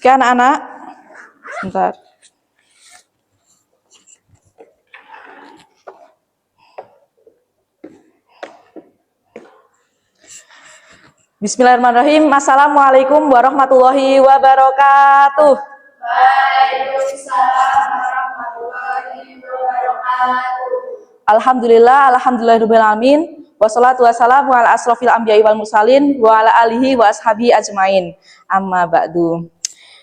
Oke anak-anak, sebentar. Bismillahirrahmanirrahim. Assalamualaikum warahmatullahi wabarakatuh. Waalaikumsalam warahmatullahi wabarakatuh. Alhamdulillahirrahmanirrahim. Wassalatu wassalamu ala asrofil anbiya'i wal mursalin wa ala alihi wa ashabi ajmain. Amma ba'du.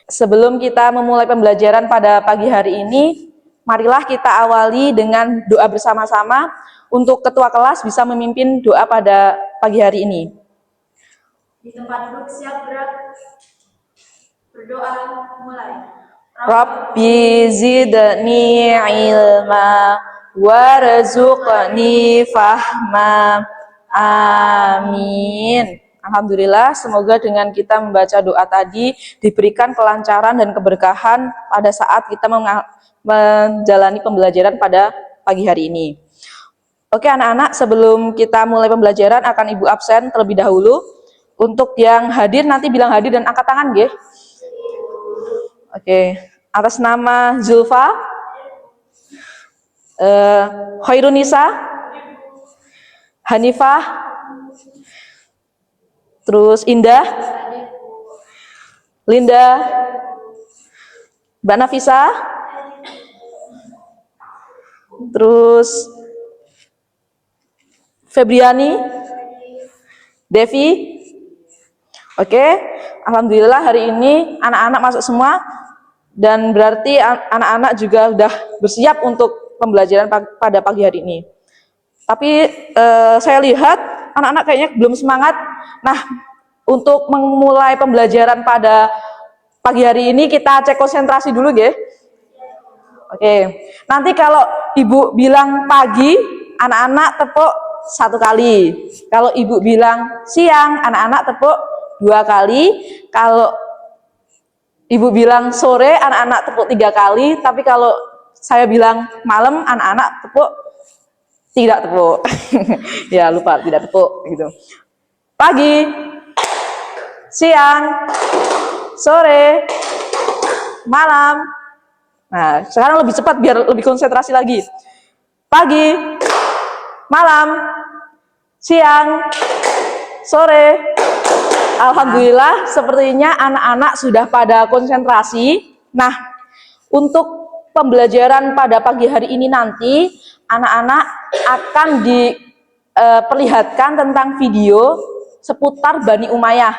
Sebelum kita memulai pembelajaran pada pagi hari ini, marilah kita awali dengan doa bersama-sama untuk ketua kelas bisa memimpin doa pada pagi hari ini. Di tempat duduk siap gerak. Berdoa mulai. Rabbi zidni ilma warzuqni fahma. Amin. Alhamdulillah, semoga dengan kita membaca doa tadi diberikan kelancaran dan keberkahan pada saat kita menjalani pembelajaran pada pagi hari ini. Oke anak-anak, sebelum kita mulai pembelajaran akan Ibu absen terlebih dahulu. Untuk yang hadir nanti bilang hadir dan angkat tangan, nggih. Oke, atas nama Zulfa, Khairunisa, Hanifah, terus Indah, Linda, Mbak Nafisa, terus Febriani, Devi. Oke, alhamdulillah hari ini anak-anak masuk semua dan berarti anak-anak juga sudah bersiap untuk pembelajaran pada pagi hari ini. Tapi saya lihat anak-anak kayaknya belum semangat. Nah, untuk memulai pembelajaran pada pagi hari ini kita cek konsentrasi dulu, ya. Oke, nanti kalau Ibu bilang pagi, anak-anak tepuk 1 kali. Kalau Ibu bilang siang, anak-anak tepuk 2 kali. Kalau Ibu bilang sore, anak-anak tepuk 3 kali. Tapi kalau saya bilang malam, anak-anak tepuk tidak tepuk. Ya lupa, tidak tepuk gitu. Pagi, siang, sore, malam. Nah, sekarang lebih cepat biar lebih konsentrasi lagi. Pagi, malam, siang, sore. Alhamdulillah, sepertinya anak-anak sudah pada konsentrasi. Nah, untuk pembelajaran pada pagi hari ini nanti, anak-anak akan diperlihatkan tentang video seputar Bani Umayyah.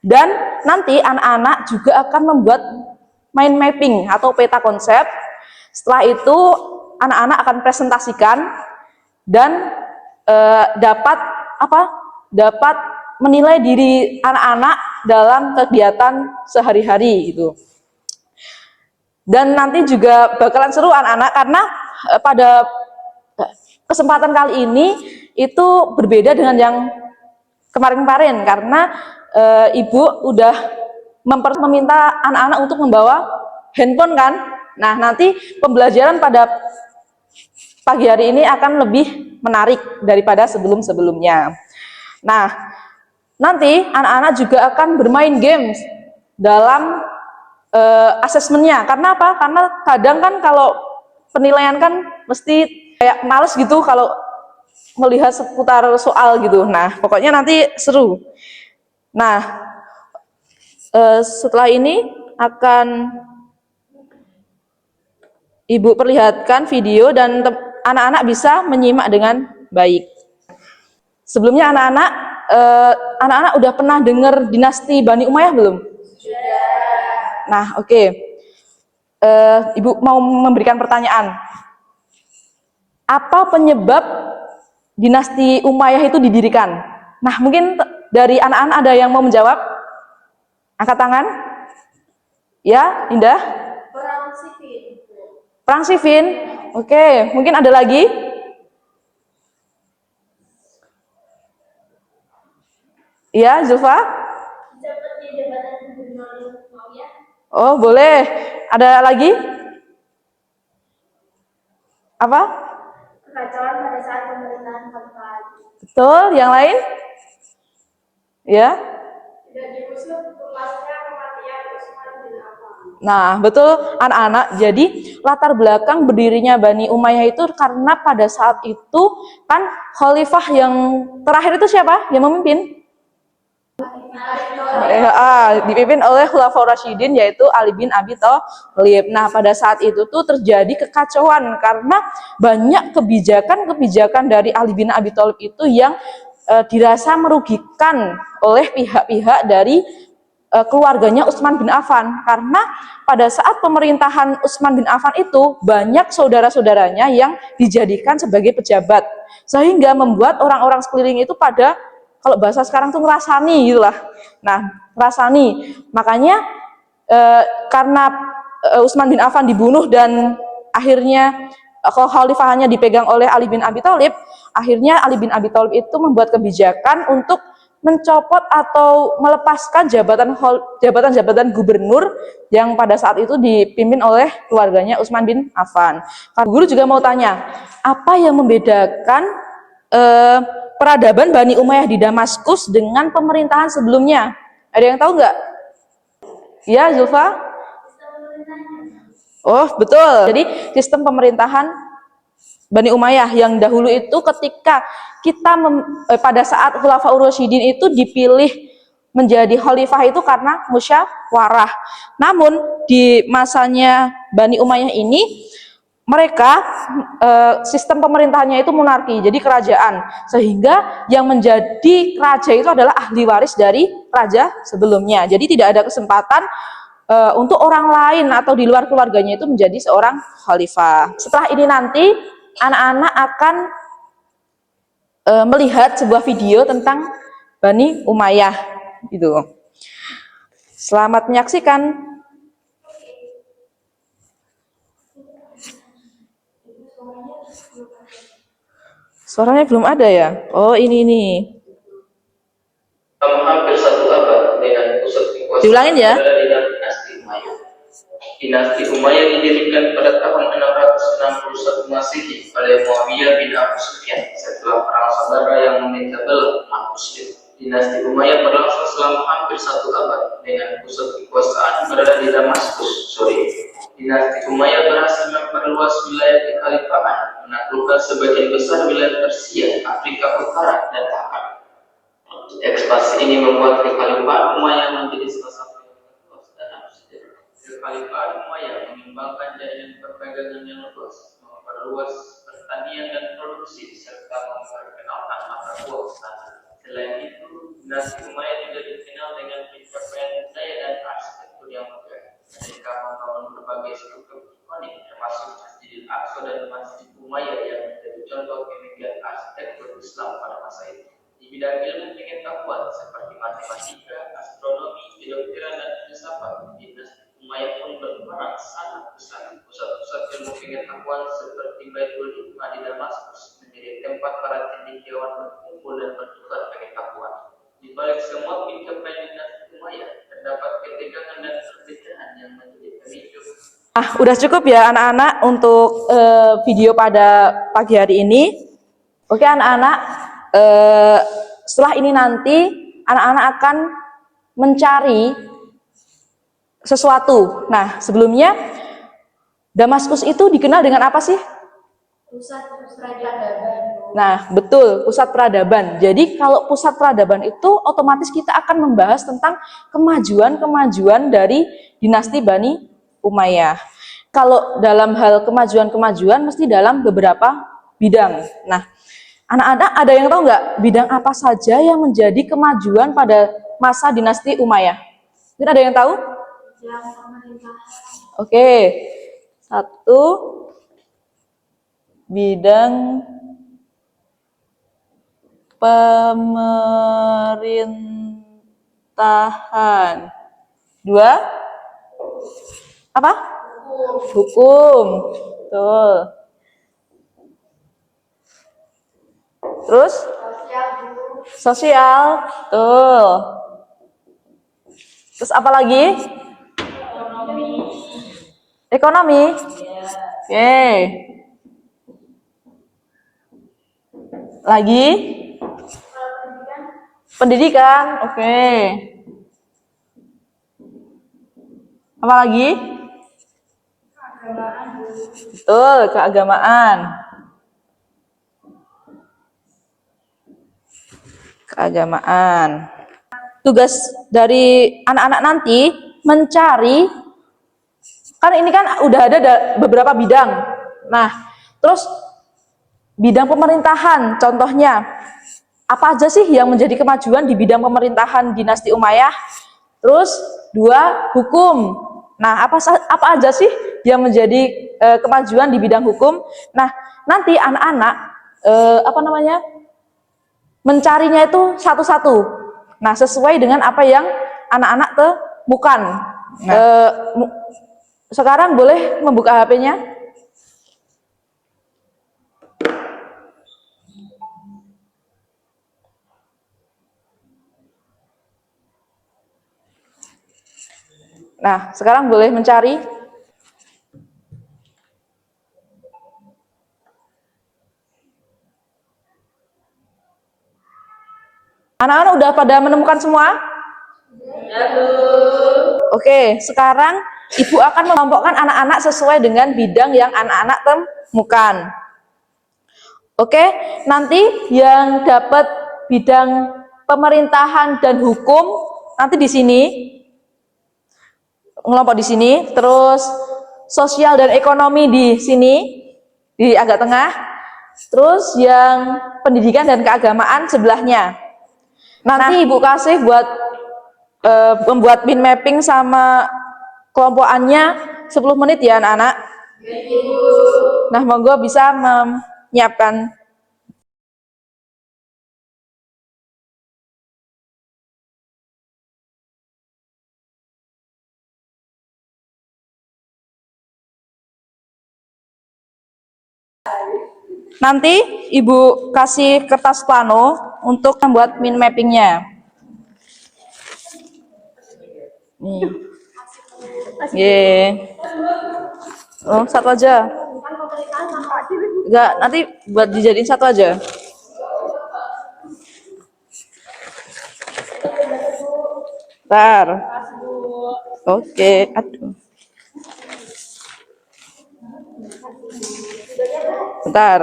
Dan nanti anak-anak juga akan membuat mind mapping atau peta konsep. Setelah itu, anak-anak akan presentasikan dan dapat menilai diri anak-anak dalam kegiatan sehari-hari gitu. Dan nanti juga bakalan seru anak-anak karena pada kesempatan kali ini itu berbeda dengan yang kemarin-kemarin karena Ibu udah meminta anak-anak untuk membawa handphone kan. Nah, nanti pembelajaran pada pagi hari ini akan lebih menarik daripada sebelum-sebelumnya. Nah, nanti anak-anak juga akan bermain games dalam asesmennya. Karena apa? Karena kadang kan kalau penilaian kan mesti kayak males gitu kalau melihat seputar soal gitu. Nah, pokoknya nanti seru. Nah, setelah ini akan Ibu perlihatkan video dan anak-anak bisa menyimak dengan baik. Sebelumnya anak-anak udah pernah dengar dinasti Bani Umayyah belum? Nah, oke. Ibu mau memberikan pertanyaan. Apa penyebab dinasti Umayyah itu didirikan? Nah, mungkin dari anak-anak ada yang mau menjawab? Angkat tangan. Ya, Indah? Perang Siffin. Perang Siffin. Oke, mungkin ada lagi? Iya, Zulfa? Seperti jabatan gubernur Umayyah. Oh, boleh. Ada lagi? Apa? Kekacauan pada saat pemerintahan Khalifah. Betul, yang lain? Ya? Tidak diusut tuntasnya kematian Utsman bin Affan. Nah, betul anak-anak. Jadi latar belakang berdirinya Bani Umayyah itu karena pada saat itu kan khalifah yang terakhir itu siapa yang memimpin? Dipimpin oleh Khulafaur Rasyidin yaitu Ali bin Abi Thalib. Nah, pada saat itu tuh terjadi kekacauan karena banyak kebijakan-kebijakan dari Ali bin Abi Thalib itu yang dirasa merugikan oleh pihak-pihak dari keluarganya Utsman bin Affan, karena pada saat pemerintahan Utsman bin Affan itu banyak saudara-saudaranya yang dijadikan sebagai pejabat, sehingga membuat orang-orang sekeliling itu pada, kalau bahasa sekarang tuh ngerasani gitu lah. Nah, ngerasani. Makanya karena Utsman bin Affan dibunuh dan akhirnya khalifahannya dipegang oleh Ali bin Abi Thalib, akhirnya Ali bin Abi Thalib itu membuat kebijakan untuk mencopot atau melepaskan jabatan gubernur yang pada saat itu dipimpin oleh keluarganya Utsman bin Affan. Guru juga mau tanya, apa yang membedakan peradaban Bani Umayyah di Damaskus dengan pemerintahan sebelumnya? Ada yang tahu nggak? Ya, Zulfa? Oh, betul. Jadi sistem pemerintahan Bani Umayyah yang dahulu itu ketika pada saat Khulafaur Rasyidin itu dipilih menjadi khalifah itu karena musyawarah. Namun di masanya Bani Umayyah ini mereka sistem pemerintahannya itu monarki, jadi kerajaan, sehingga yang menjadi raja itu adalah ahli waris dari raja sebelumnya. Jadi tidak ada kesempatan untuk orang lain atau di luar keluarganya itu menjadi seorang khalifah. Setelah ini nanti anak-anak akan melihat sebuah video tentang Bani Umayyah gitu. Selamat menyaksikan. Suaranya belum ada ya? Oh, ini. Hampir satu abad dengan pusat kekuasaan. Diulangin ya? Dinasti Umayyah. Dinasti Umayyah didirikan pada tahun 661 Masehi oleh Muawiyah bin Abu Sufyan setelah perang saudara yang meminta belah umat Muslim. Dinasti Umayyah berlangsung selama hampir satu abad dengan pusat kekuasaan berada di Damaskus, Suriah. Dinasti Umayyah berhasil memperluas wilayah kekhalifahan, menaklukkan sebagian besar wilayah Persia, Afrika Utara, dan Takan. Ekspansi ini membuat kekhalifahan Umayyah menjadi salah satu yang luas dan sejarah. Kekhalifahan Umayyah mengembangkan jaringan perdagangan yang luas, memperluas pertanian dan produksi, serta memperkenalkan mata uang sana. Selain itu, dinasti Umayyah juga dikenal dengan pencapaian budaya dan arsitektur yang megah. Mereka membangun berbagai struktur ikonik, termasuk Masjidil Aqsa dan Masjid Umayyah yang menjadi contoh kemegahan arsitektur Islam pada masa itu. Di bidang ilmu pengetahuan seperti matematika, astronomi, kedokteran, dan filsafat, dinasti Umayyah pun berperan sangat besar. Pusat-pusat ilmu pengetahuan seperti Baitul Hikmah di Damaskus menjadi tempat para cendekiawan berkumpul dan bertukar pengetahuan. Di balik semua pencapaian dinasti Umayyah terdapat ketegangan dan perbedaan yang menjadi pemicu. Udah cukup ya anak-anak untuk video pada pagi hari ini. Oke anak-anak, setelah ini nanti anak-anak akan mencari sesuatu. Nah, sebelumnya Damaskus itu dikenal dengan apa sih? Pusat peradaban. Nah, betul, pusat peradaban. Jadi kalau pusat peradaban itu otomatis kita akan membahas tentang kemajuan-kemajuan dari dinasti Bani Umayyah. Kalau dalam hal kemajuan-kemajuan mesti dalam beberapa bidang. Nah, anak-anak ada yang tahu nggak bidang apa saja yang menjadi kemajuan pada masa dinasti Umayyah? Mungkin ada yang tahu? Yang pemerintahan. Oke, satu bidang pemerintahan. Dua, apa? Hukum. Betul. Terus? Sosial. Betul. Terus apa lagi? Ekonomi. Oke. Lagi? Pendidikan. Oke. Apa lagi? Betul, keagamaan. Keagamaan. Tugas dari anak-anak nanti mencari, kan ini kan udah ada beberapa bidang. Nah, terus bidang pemerintahan, contohnya apa aja sih yang menjadi kemajuan di bidang pemerintahan dinasti Umayyah? Terus dua, hukum. Nah, apa aja sih yang menjadi kemajuan di bidang hukum? Nah, nanti anak-anak mencarinya itu satu-satu. Nah, sesuai dengan apa yang anak-anak temukan. Nah, sekarang boleh membuka HP-nya. Nah, sekarang boleh mencari. Anak-anak udah pada menemukan semua? Oke, sekarang Ibu akan mengelompokkan anak-anak sesuai dengan bidang yang anak-anak temukan. Oke, nanti yang dapat bidang pemerintahan dan hukum nanti di sini, ngelompok di sini, terus sosial dan ekonomi di sini, di agak tengah, terus yang pendidikan dan keagamaan sebelahnya. Nanti Ibu kasih buat membuat min mapping sama kelompokannya 10 menit ya anak-anak. Nah, monggo bisa menyiapkan. Nanti Ibu kasih kertas plano untuk membuat min mappingnya. Nih. Ye. Oh, satu aja. Enggak, nanti buat dijadiin satu aja. Bentar. Oke, aduh. Bentar.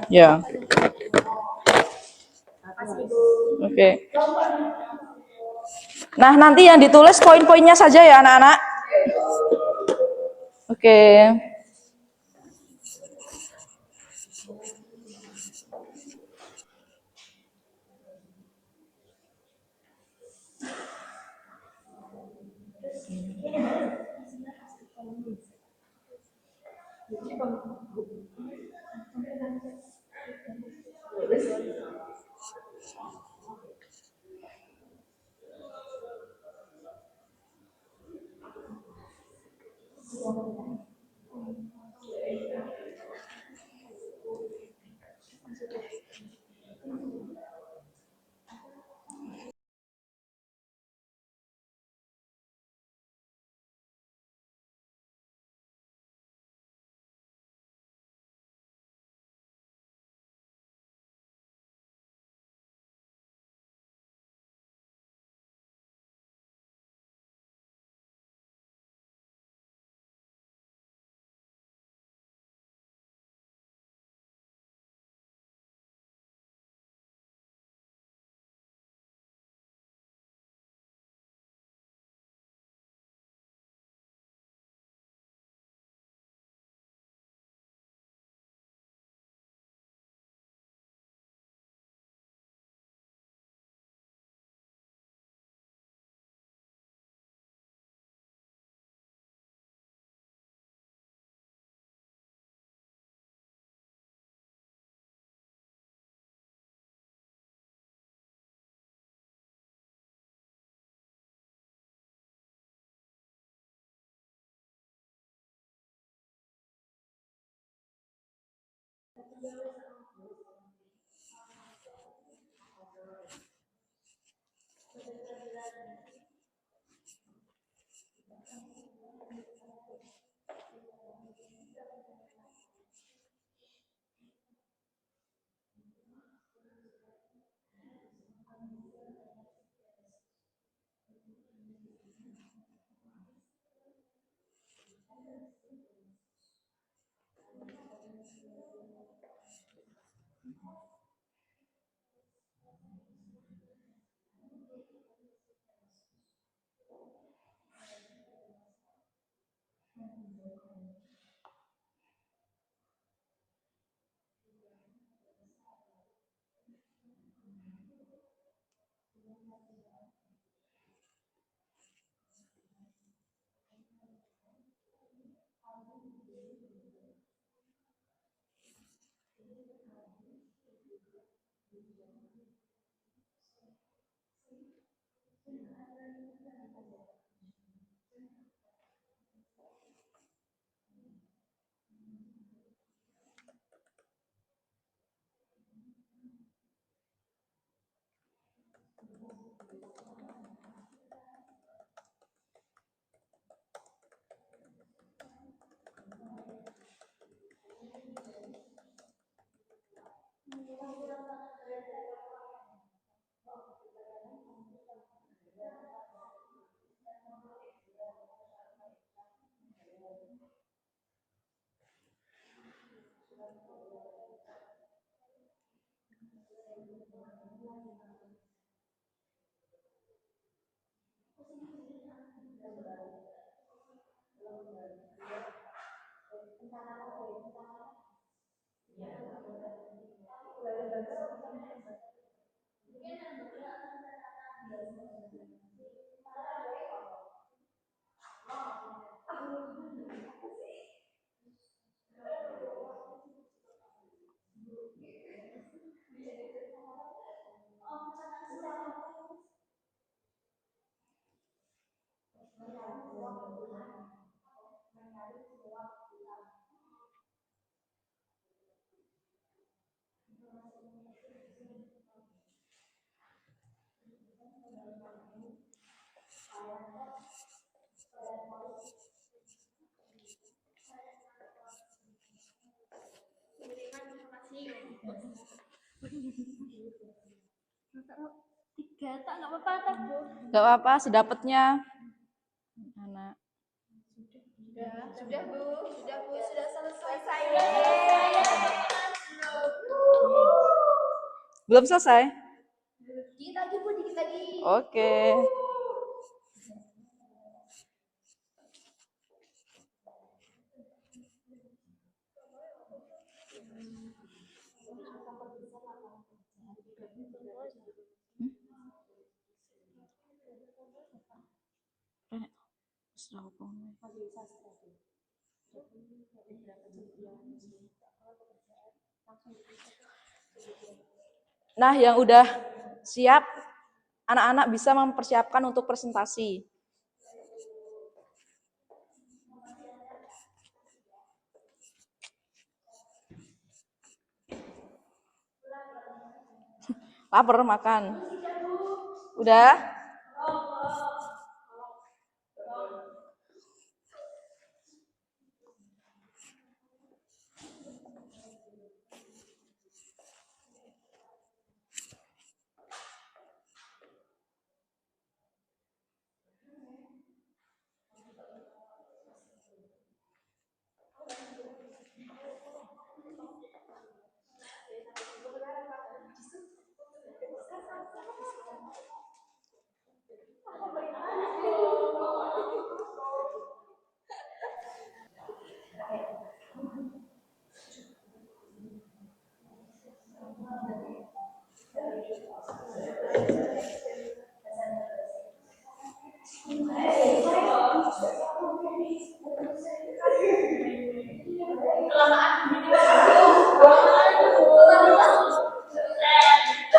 Ya. Oke. Nah, nanti yang ditulis poin-poinnya saja ya anak-anak. Oke. Tiga tak nggak apa-apa tak Bu. Gak apa-apa, sedapatnya. Anak. Sudah Bu, sudah selesai. Belum selesai? Dikit lagi Bu, dikit lagi. Oke. Nah, yang udah siap, anak-anak bisa mempersiapkan untuk presentasi. Lapar makan. Udah?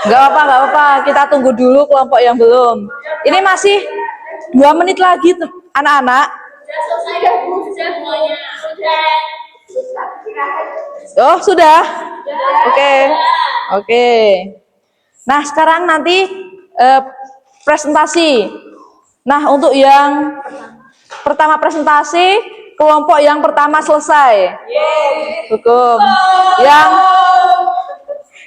Gak apa-apa. Kita tunggu dulu kelompok yang belum. Ini masih 2 menit lagi, anak-anak. Sudah Bu, sudah semuanya. Oh, sudah? Oke. Oke. Nah, sekarang nanti presentasi. Nah, untuk yang pertama presentasi, kelompok yang pertama selesai. Hukum.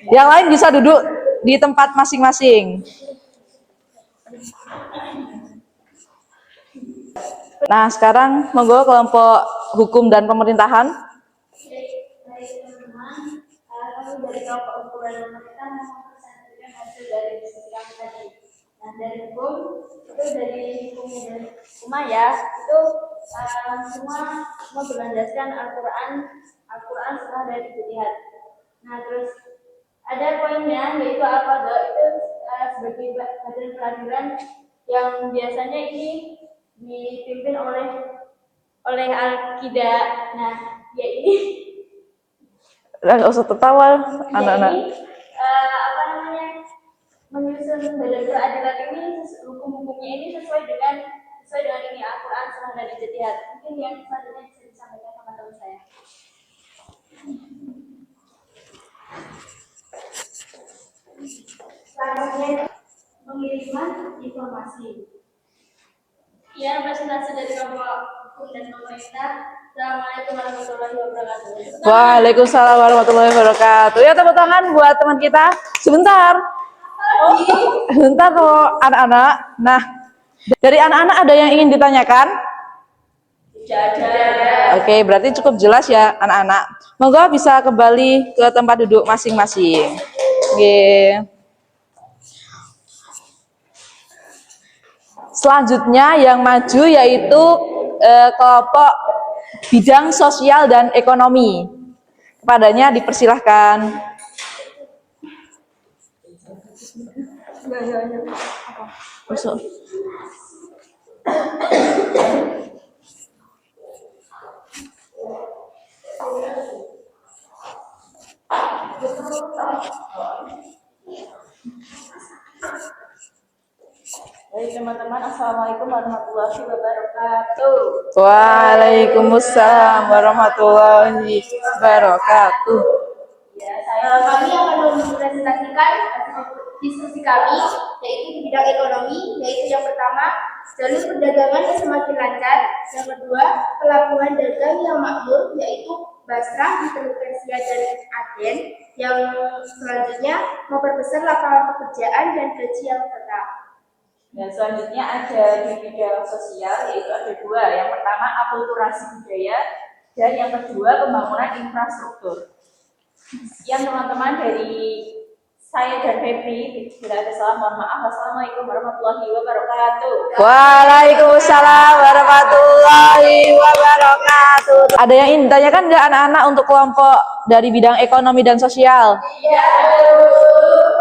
Yang lain bisa duduk di tempat masing-masing. Nah, sekarang monggo kelompok hukum dan pemerintahan. Baik teman-teman, kami dari kelompok hukum dan pemerintahan mempresentasikan hasil dari diskusi kami tadi. Nah, dari hukum itu dari hukum ya, itu semua berlandaskan Al-Quran setelah dari ijtihad. Nah, terus ada poinnya yaitu al-qadha itu sebagai badan peradilan yang biasanya ini dipimpin oleh al-qida. Nah, ya ini Nggak usah tertawa, anak-anak. apa namanya Menyusun badan peradilan ini hukum-hukumnya ini sesuai dengan ini Al-Quran Sunnah dan Ijtihad. Mungkin yang selanjutnya bisa disampaikan teman-teman saya. Selanjutnya pengiriman informasi. Ya, presentasi dari Kelompok Hukum dan Pemerintah. Assalamualaikum warahmatullahi wabarakatuh. Waalaikumsalam warahmatullahi wabarakatuh. Ya, tepuk tangan buat teman kita. Sebentar. Sebentar loh, anak-anak. Nah, dari anak-anak ada yang ingin ditanyakan? Tidak ada. Oke, berarti cukup jelas ya anak-anak. Monggo bisa kembali ke tempat duduk masing-masing. Oke. Selanjutnya yang maju yaitu kelompok bidang sosial dan ekonomi. Kepadanya dipersilahkan. Masuk. Baik teman-teman, assalamualaikum warahmatullahi wabarakatuh. Waalaikumsalam warahmatullahi wabarakatuh. Ya, kami akan mempresentasikan diskusi kami, yaitu di bidang ekonomi, yaitu yang pertama, jalur perdagangan yang semakin lancar. Yang kedua, pelabuhan dagang yang makmur, yaitu Basrah, Teluk Persia, dan Aden. Yang selanjutnya, memperbesar lapangan pekerjaan dan gaji yang tetap. Dan selanjutnya ada di bidang sosial, yaitu ada dua. Yang pertama, akulturasi budaya, dan yang kedua, pembangunan infrastruktur. Sekian teman-teman dari saya dan Febri. Bila ada salah, mohon maaf. Assalamualaikum warahmatullahi wabarakatuh. Waalaikumsalam warahmatullahi wabarakatuh. Ada yang ingin ditanyakan nggak anak-anak untuk kelompok dari bidang ekonomi dan sosial? Iya.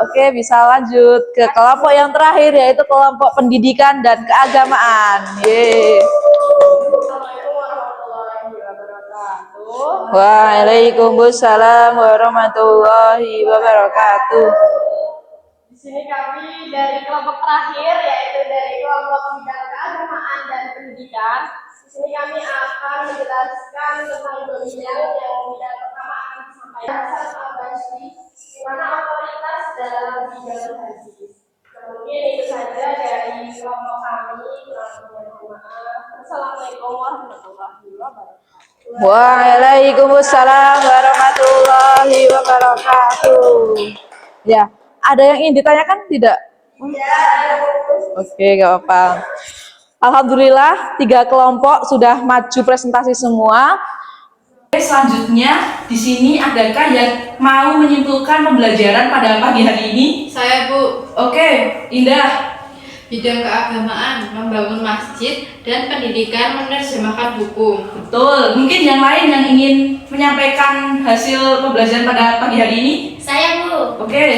Oke, bisa lanjut ke kelompok yang terakhir yaitu kelompok pendidikan dan keagamaan. Yeay. Assalamualaikum warahmatullahi wabarakatuh. Waalaikumsalam warahmatullahi wabarakatuh. Di sini kami dari kelompok terakhir, yaitu dari kelompok bidang keagamaan dan pendidikan. Di sini kami akan menjelaskan tentang dua bidang. Yang bidang pertama akan disampaikan Hasan Al-Basri, di mana otoritas dalam bidang hadis. Mungkin itu saja dari kelompok kami. Assalamualaikum warahmatullahi wabarakatuh. Waalaikumsalam warahmatullahi wabarakatuh. Ya, ada yang ingin ditanyakan tidak? Oke, gak apa-apa. Alhamdulillah, 3 kelompok sudah maju presentasi semua. Selanjutnya, di sini adakah yang mau menyimpulkan pembelajaran pada pagi hari ini? Saya Bu, Oke, Indah. bidang keagamaan, membangun masjid, dan pendidikan menerjemahkan hukum. Betul. Mungkin yang lain yang ingin menyampaikan hasil pembelajaran pada pagi hari ini? Saya Bu, Oke.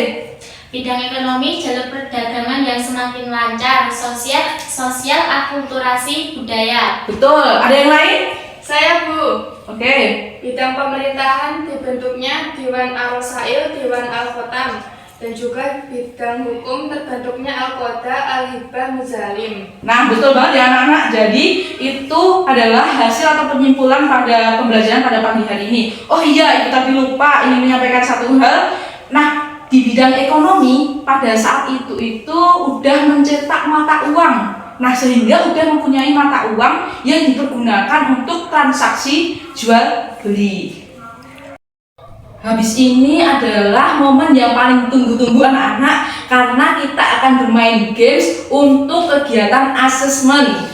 bidang ekonomi, jalur perdagangan yang semakin lancar, sosial, akulturasi, budaya. Betul. Ada yang lain? Saya Bu, Oke. bidang pemerintahan dibentuknya Dewan Al-Rasail, Dewan Al-Khotam, dan juga bidang hukum terbentuknya Al-Qoda, Al-Hibah, Muzalim. Nah, betul banget ya anak-anak. Jadi itu adalah hasil atau penyimpulan pada pembelajaran pada pagi hari ini. Oh iya, itu tadi lupa ingin menyampaikan satu hal. Nah, di bidang ekonomi pada saat itu udah mencetak mata uang. Nah, sehingga udah mempunyai mata uang yang dipergunakan untuk transaksi jual beli. Habis ini adalah momen yang paling tunggu-tunggu anak-anak karena kita akan bermain games untuk kegiatan asesmen.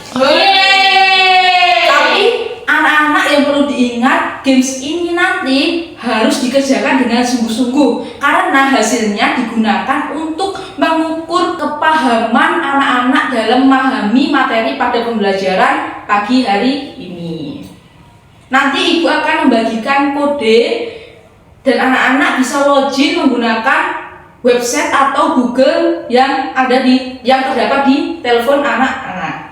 Tapi anak-anak yang perlu diingat, games ini nanti harus dikerjakan dengan sungguh-sungguh karena hasilnya digunakan untuk mengukur kepahaman anak-anak dalam memahami materi pada pembelajaran pagi hari ini. Nanti ibu akan membagikan kode dan anak-anak bisa login menggunakan website atau Google yang terdapat di telepon anak-anak.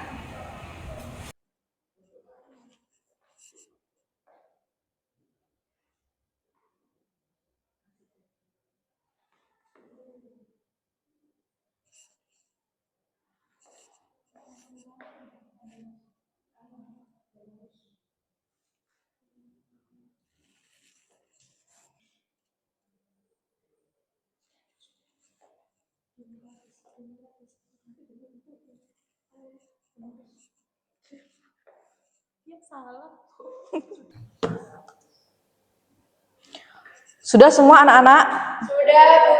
Sudah semua anak-anak? Sudah, Bu.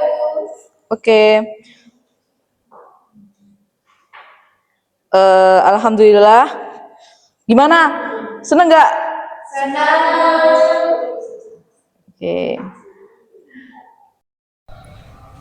Oke. Alhamdulillah. Gimana? Seneng nggak? Senang. Oke.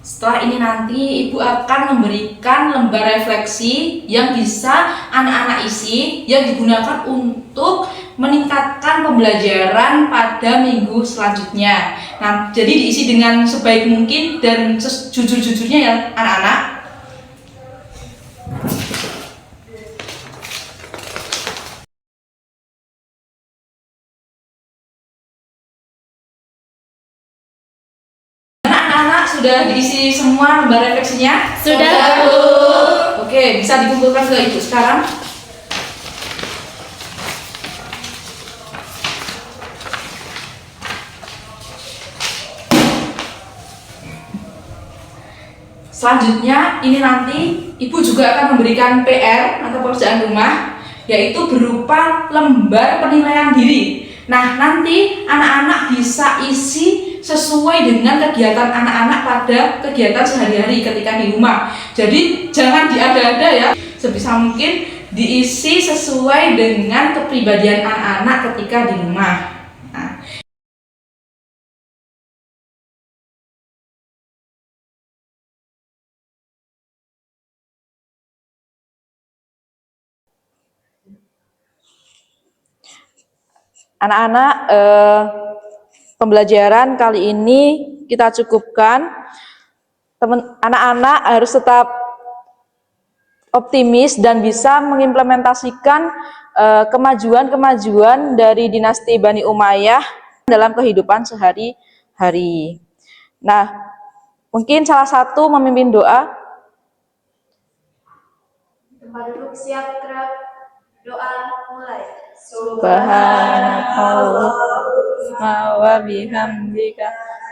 Setelah ini nanti Ibu akan memberikan lembar refleksi yang bisa anak-anak isi yang digunakan untuk meningkatkan pembelajaran pada minggu selanjutnya. Nah, jadi diisi dengan sebaik mungkin dan jujur-jujurnya ya anak-anak. Anak-anak sudah diisi semua lembar refleksinya? Sudah, Bu. Oke, bisa dikumpulkan ke Ibu sekarang. Selanjutnya, ini nanti Ibu juga akan memberikan PR atau pekerjaan rumah, yaitu berupa lembar penilaian diri. Nah, nanti anak-anak bisa isi sesuai dengan kegiatan anak-anak pada kegiatan sehari-hari ketika di rumah. Jadi, jangan diada-ada ya, sebisa mungkin diisi sesuai dengan kepribadian anak-anak ketika di rumah. Nah, Anak-anak, pembelajaran kali ini kita cukupkan. Anak-anak harus tetap optimis dan bisa mengimplementasikan kemajuan-kemajuan dari dinasti Bani Umayyah dalam kehidupan sehari-hari. Nah, mungkin salah satu memimpin doa. Tempat duduk siap gerak. Doa mulai. Subhanallah wa bihamdika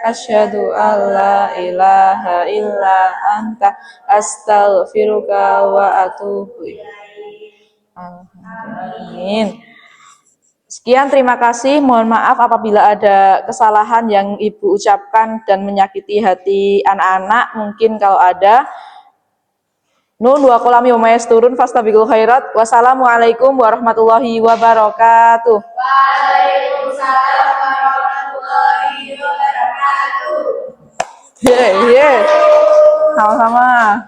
asyhadu alla ilaha illa anta astaghfiruka wa atubu ilaik. Amin. Sekian, terima kasih. Mohon maaf apabila ada kesalahan yang Ibu ucapkan dan menyakiti hati anak-anak. Mungkin kalau ada. Nun wa qalami wa mayasturun fastabiqul khairat. Wassalamualaikum warahmatullahi wabarakatuh. Waalaikumsalam warahmatullahi wabarakatuh. Sama-sama.